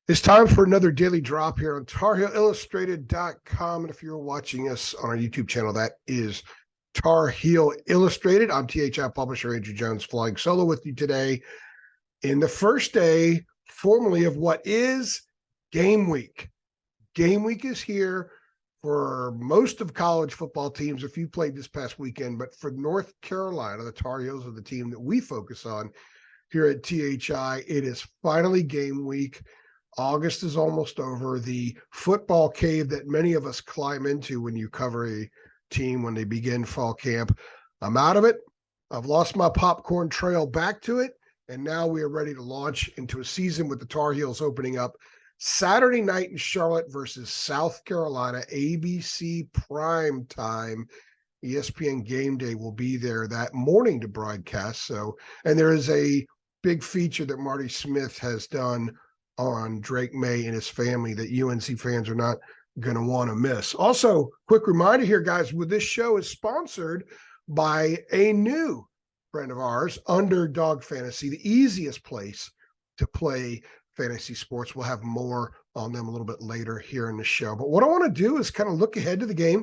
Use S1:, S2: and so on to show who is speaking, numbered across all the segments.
S1: It's time for another daily drop here on TarHeelIllustrated.com. And if you're watching us on our YouTube channel, that is Tar Heel Illustrated. I'm THI publisher Andrew Jones, flying solo with you today in the first day, formally, of what is game week. Game week is here for most of college football teams, if you played this past weekend. But for North Carolina, the Tar Heels are the team that we focus on here at THI. It is finally game week. August is almost over. The football cave that many of us climb into when you cover a team when they begin fall camp. I'm out of it. I've lost my popcorn trail back to it. And now we are ready to launch into a season with the Tar Heels opening up Saturday night in Charlotte versus South Carolina, ABC prime time. ESPN Game Day will be there that morning to broadcast. So, and there is a big feature that Marty Smith has done on Drake May and his family that UNC fans are not going to want to miss. Also, quick reminder here, guys, with this show is sponsored by a new friend of ours, Underdog Fantasy, the easiest place to play fantasy sports. We'll have more on them a little bit later here in the show. But what I want to do is kind of look ahead to the game.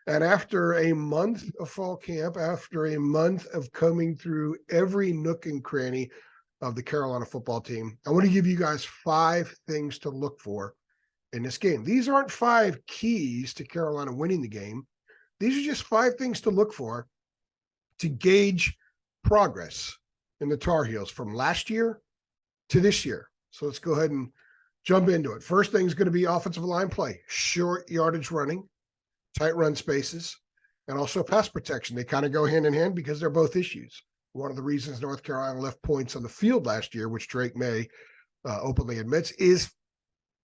S1: And after a month of fall camp, after a month of combing through every nook and cranny of the Carolina football team, I want to give you guys 5 things to look for in this game. These aren't 5 keys to Carolina winning the game. These are just 5 things to look for to gauge progress in the Tar Heels from last year to this year. So let's go ahead and jump into it. First thing is going to be offensive line play, short yardage running, tight run spaces, and also pass protection. They kind of go hand in hand because they're both issues. One of the reasons North Carolina left points on the field last year, which Drake May openly admits, is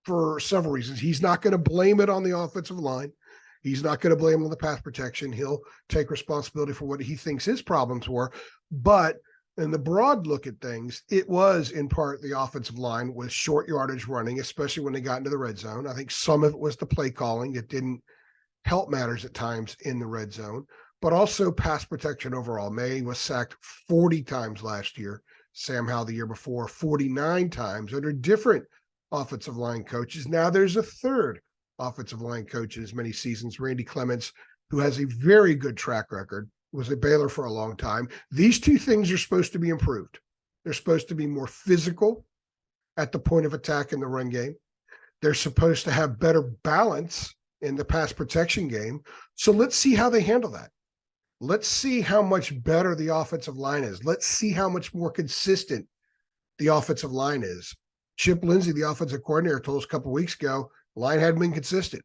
S1: for several reasons. He's not going to blame it on the offensive line. He's not going to blame it on the pass protection. He'll take responsibility for what he thinks his problems were. But in the broad look at things, it was in part the offensive line with short yardage running, especially when they got into the red zone. I think some of it was the play calling. It didn't help matters at times in the red zone, but also pass protection overall. May was sacked 40 times last year. Sam Howell the year before, 49 times under different offensive line coaches. Now there's a third offensive line coach in as many seasons, Randy Clements, who has a very good track record, was a Baylor for a long time. These 2 things are supposed to be improved. They're supposed to be more physical at the point of attack in the run game. They're supposed to have better balance in the pass protection game. So let's see how they handle that. Let's see how much better the offensive line is. Let's see how much more consistent the offensive line is. Chip Lindsey, the offensive coordinator, told us a couple of weeks ago, the line hadn't been consistent.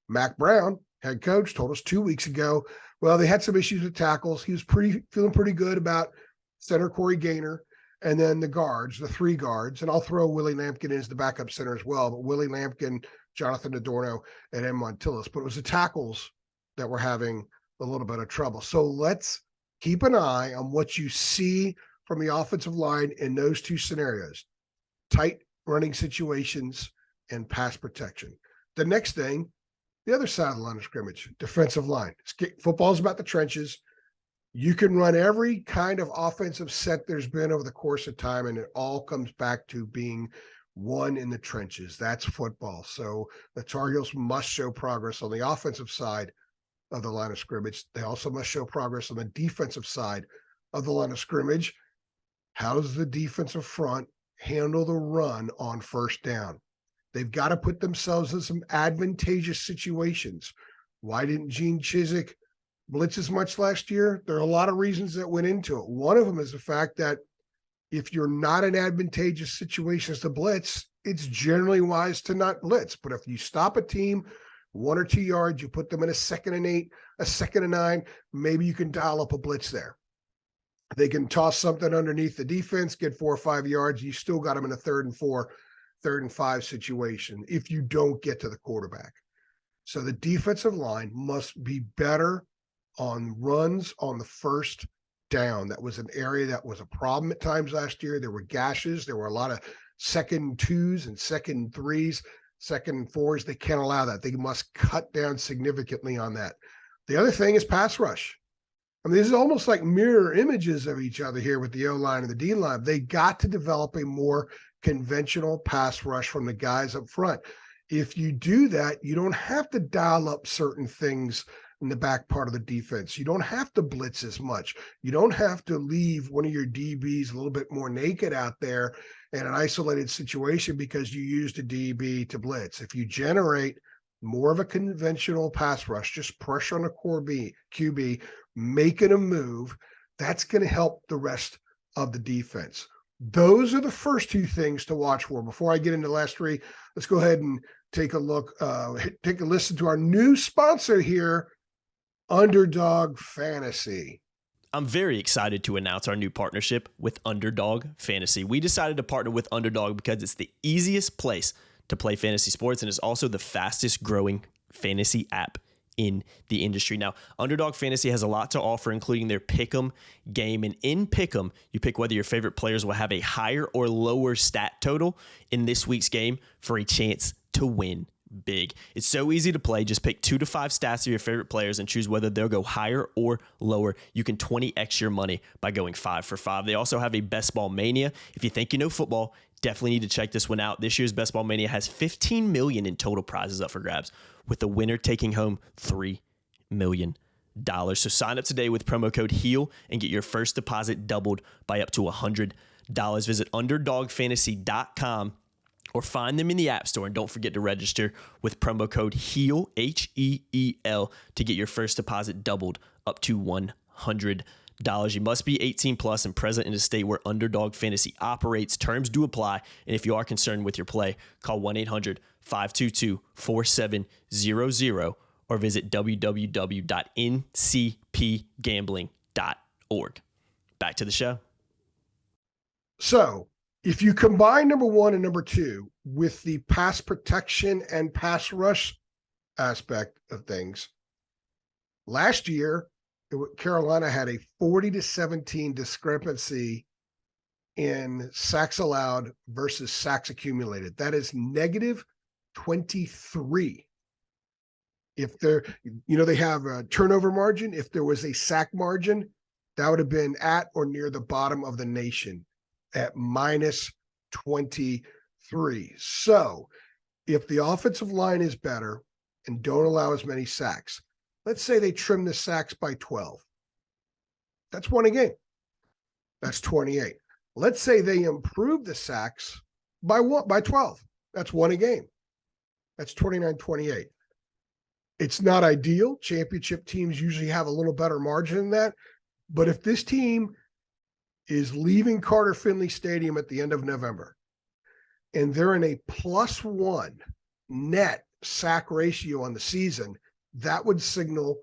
S1: Mac Brown, head coach, told us 2 weeks ago, well, they had some issues with tackles. He was feeling pretty good about center Corey Gaynor and then the guards, the 3 guards. And I'll throw Willie Lampkin in as the backup center as well. But Willie Lampkin, Jonathan Adorno, and M. Montilus. But it was the tackles that were having a little bit of trouble. So let's keep an eye on what you see from the offensive line in those 2 scenarios, tight running situations and pass protection. The next thing, the other side of the line of scrimmage, defensive line. Football is about the trenches. You can run every kind of offensive set there's been over the course of time, and it all comes back to being won in the trenches. That's football. So the Tar Heels must show progress on the offensive side of the line of scrimmage. They also must show progress on the defensive side of the line of scrimmage. How does the defensive front handle the run on first down? They've got to put themselves in some advantageous situations. Why didn't Gene Chizik blitz as much last year? There are a lot of reasons that went into it. One of them is the fact that if you're not in advantageous situations to blitz, it's generally wise to not blitz. But if you stop a team 1 or 2 yards, you put them in a 2nd and 8, a 2nd and 9, maybe you can dial up a blitz there. They can toss something underneath the defense, get 4 or 5 yards. You still got them in a 3rd and 4, 3rd and 5 situation if you don't get to the quarterback. So the defensive line must be better on runs on the first down. That was an area that was a problem at times last year. There were gashes. There were a lot of 2nd 2s and 2nd 3s, 2nd 4s. They can't allow that. They must cut down significantly on that. The other thing is pass rush. I mean, this is almost like mirror images of each other here with the O-line and the D-line. They got to develop a more conventional pass rush from the guys up front. If you do that, you don't have to dial up certain things in the back part of the defense. You don't have to blitz as much. You don't have to leave one of your DBs a little bit more naked out there in an isolated situation because you used a DB to blitz. If you generate more of a conventional pass rush, just pressure on the core QB, making a move, that's going to help the rest of the defense. Those are the first two things to watch for. Before I get into the last three, let's go ahead and take a look, take a listen to our new sponsor here, Underdog Fantasy.
S2: I'm very excited to announce our new partnership with Underdog Fantasy. We decided to partner with Underdog because it's the easiest place to play fantasy sports, and it's also the fastest growing fantasy app in the industry. Now, Underdog Fantasy has a lot to offer, including their Pick'em game. And in Pick'em, you pick whether your favorite players will have a higher or lower stat total in this week's game for a chance to win big. It's so easy to play. Just pick 2 to 5 stats of your favorite players and choose whether they'll go higher or lower. You can 20x your money by going 5 for 5. They also have a Best Ball Mania. If you think you know football, definitely need to check this one out. This year's Best Ball Mania has $15 million in total prizes up for grabs, with the winner taking home $3 million. So sign up today with promo code HEAL and get your first deposit doubled by up to $100. Visit UnderdogFantasy.com or find them in the App Store. And don't forget to register with promo code HEAL, HEEL, to get your first deposit doubled up to $100. You must be 18 plus and present in a state where Underdog Fantasy operates. Terms do apply. And if you are concerned with your play, call 1-800-522-4700 or visit www.ncpgambling.org. Back to the show.
S1: So if you combine number 1 and number 2 with the pass protection and pass rush aspect of things, last year, Carolina had a 40-17 discrepancy in sacks allowed versus sacks accumulated. That is negative 23. If they're, they have a turnover margin. If there was a sack margin, that would have been at or near the bottom of the nation at minus 23. So if the offensive line is better and don't allow as many sacks, let's say they trim the sacks by 12. That's 1 a game. That's 28. Let's say they improve the sacks by 12. That's 1 a game. That's 29-28. It's not ideal. Championship teams usually have a little better margin than that. But if this team is leaving Carter Finley Stadium at the end of November and they're in a +1 net sack ratio on the season, that would signal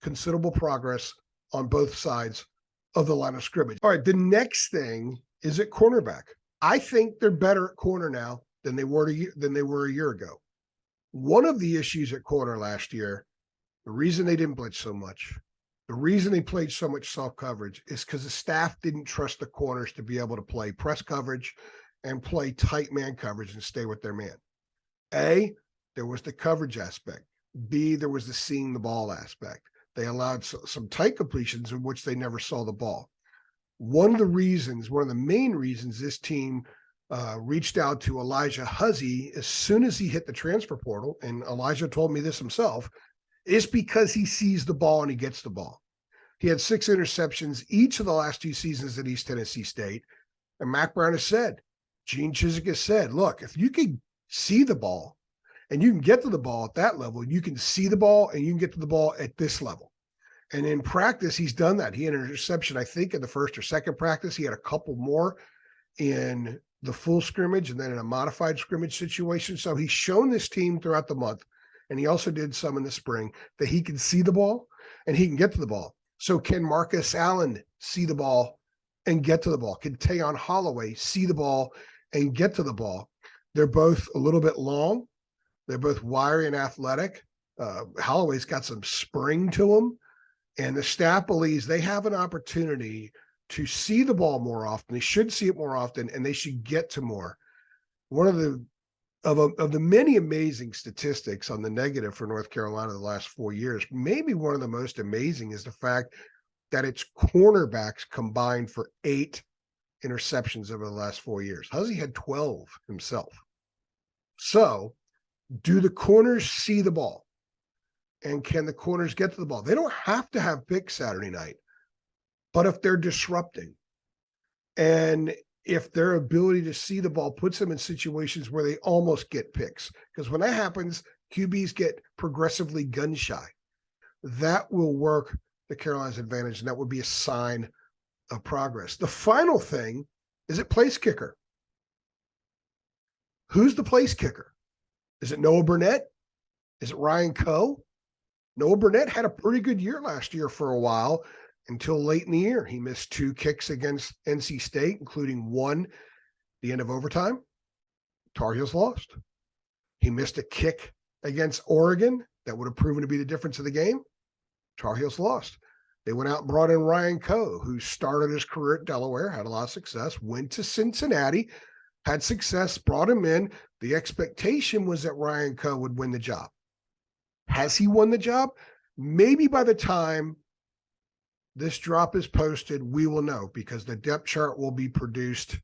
S1: considerable progress on both sides of the line of scrimmage. All right, the next thing is at cornerback. I think they're better at corner now than they were a year ago. One of the issues at corner last year, the reason they didn't blitz so much, the reason they played so much soft coverage is because the staff didn't trust the corners to be able to play press coverage and play tight man coverage and stay with their man. A, there was the coverage aspect. B, there was the seeing the ball aspect. They allowed some tight completions in which they never saw the ball. One of the main reasons this team reached out to Elijah Huzzie as soon as he hit the transfer portal, and Elijah told me this himself, is because he sees the ball and he gets the ball. He had 6 interceptions each of the last 2 seasons at East Tennessee State. And Mac Brown has said, Gene Chizik has said, look, if you can see the ball and you can get to the ball at that level, you can see the ball and you can get to the ball at this level. And in practice, he's done that. He had an interception, I think, in the first or second practice. He had a couple more in the full scrimmage and then in a modified scrimmage situation. So he's shown this team throughout the month, and he also did some in the spring, that he can see the ball and he can get to the ball. So can Marcus Allen see the ball and get to the ball? Can Tayon Holloway see the ball and get to the ball? They're both a little bit long. They're both wiry and athletic. Holloway's got some spring to him. And the staff believes they have an opportunity to see the ball more often. They should see it more often, and they should get to more. One of the many amazing statistics on the negative for North Carolina the last 4 years, maybe one of the most amazing is the fact that its cornerbacks combined for 8 interceptions over the last 4 years. Huzzy had 12 himself. So do the corners see the ball? And can the corners get to the ball? They don't have to have picks Saturday night, but if they're disrupting and if their ability to see the ball puts them in situations where they almost get picks, because when that happens, QBs get progressively gun shy. That will work the Carolina's advantage, and that would be a sign of progress. The final thing is it place kicker. Who's the place kicker? Is it Noah Burnett? Is it Ryan Coe? Noah Burnett had a pretty good year last year for a while until late in the year. He missed 2 kicks against NC State, including one the end of overtime. Tar Heels lost. He missed a kick against Oregon that would have proven to be the difference of the game. Tar Heels lost. They went out and brought in Ryan Coe, who started his career at Delaware, had a lot of success, went to Cincinnati, had success, brought him in. The expectation was that Ryan Coe would win the job. Has he won the job? Maybe by the time this drop is posted, we will know, because the depth chart will be produced,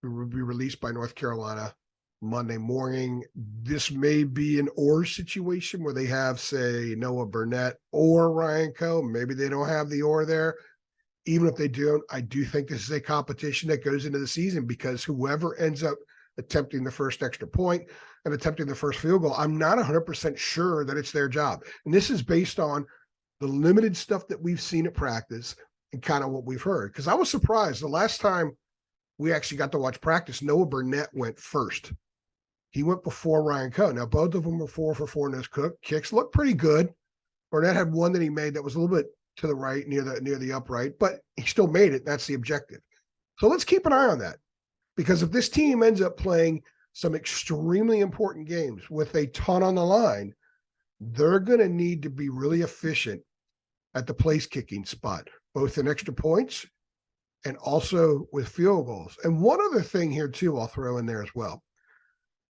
S1: will be released by North Carolina Monday morning. This may be an or situation where they have, say, Noah Burnett or Ryan Coe. Maybe they don't have the or there. Even if they do, I do think this is a competition that goes into the season, because whoever ends up attempting the first extra point and attempting the first field goal, I'm not 100% sure that it's their job. And this is based on the limited stuff that we've seen at practice and kind of what we've heard. Because I was surprised the last time we actually got to watch practice, Noah Burnett went first. He went before Ryan Coe. Now, both of them were 4 for 4 in those kicks. Looked pretty good. Burnett had one that he made that was a little bit to the right, near the upright, but he still made it. That's the objective. So let's keep an eye on that, because if this team ends up playing some extremely important games with a ton on the line, they're going to need to be really efficient at the place kicking spot, both in extra points and also with field goals. And one other thing here too, I'll throw in there as well.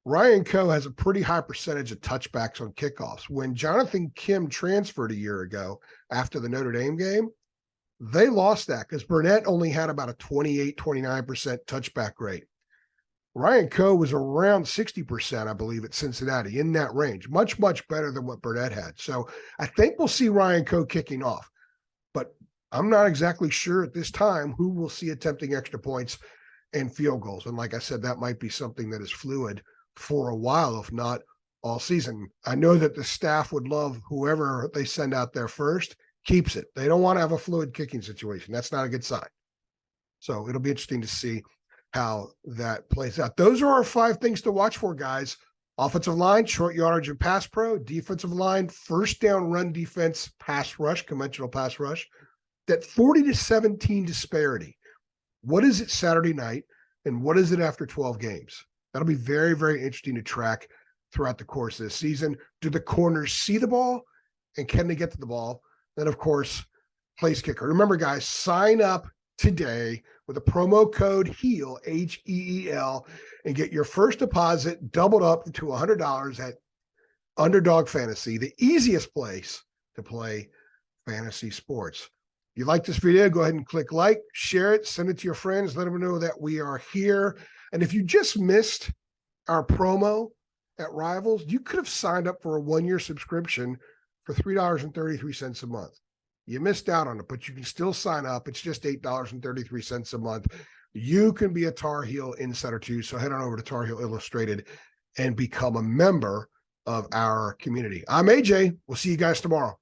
S1: Ryan Coe has a pretty high percentage of touchbacks on kickoffs. When Jonathan Kim transferred a year ago after the Notre Dame game, they lost that because Burnett only had about a 28-29% touchback rate. Ryan Coe was around 60%, I believe, at Cincinnati, in that range. Much, much better than what Burnett had. So I think we'll see Ryan Coe kicking off. But I'm not exactly sure at this time who we'll see attempting extra points and field goals. And like I said, that might be something that is fluid for a while, if not all season. I know that the staff would love whoever they send out there first keeps it. They don't want to have a fluid kicking situation. That's not a good sign. So it'll be interesting to see how that plays out. Those are our 5 things to watch for, guys. Offensive line, short yardage and pass pro. Defensive line, first down run defense, pass rush, conventional pass rush. That 40-17 disparity. What is it Saturday night, and what is it after 12 games? That'll be very, very interesting to track throughout the course of this season. Do the corners see the ball, and can they get to the ball? Then, of course, place kicker. Remember, guys, sign up today with a promo code HEEL, HEEL, and get your first deposit doubled up to $100 at Underdog Fantasy, the easiest place to play fantasy sports. If you like this video, go ahead and click like, share it, send it to your friends, let them know that we are here. And if you just missed our promo at Rivals, you could have signed up for a 1-year subscription for $3.33 a month. You missed out on it, but you can still sign up. It's just $8.33 a month. You can be a Tar Heel insider too. So head on over to Tar Heel Illustrated and become a member of our community. I'm AJ. We'll see you guys tomorrow.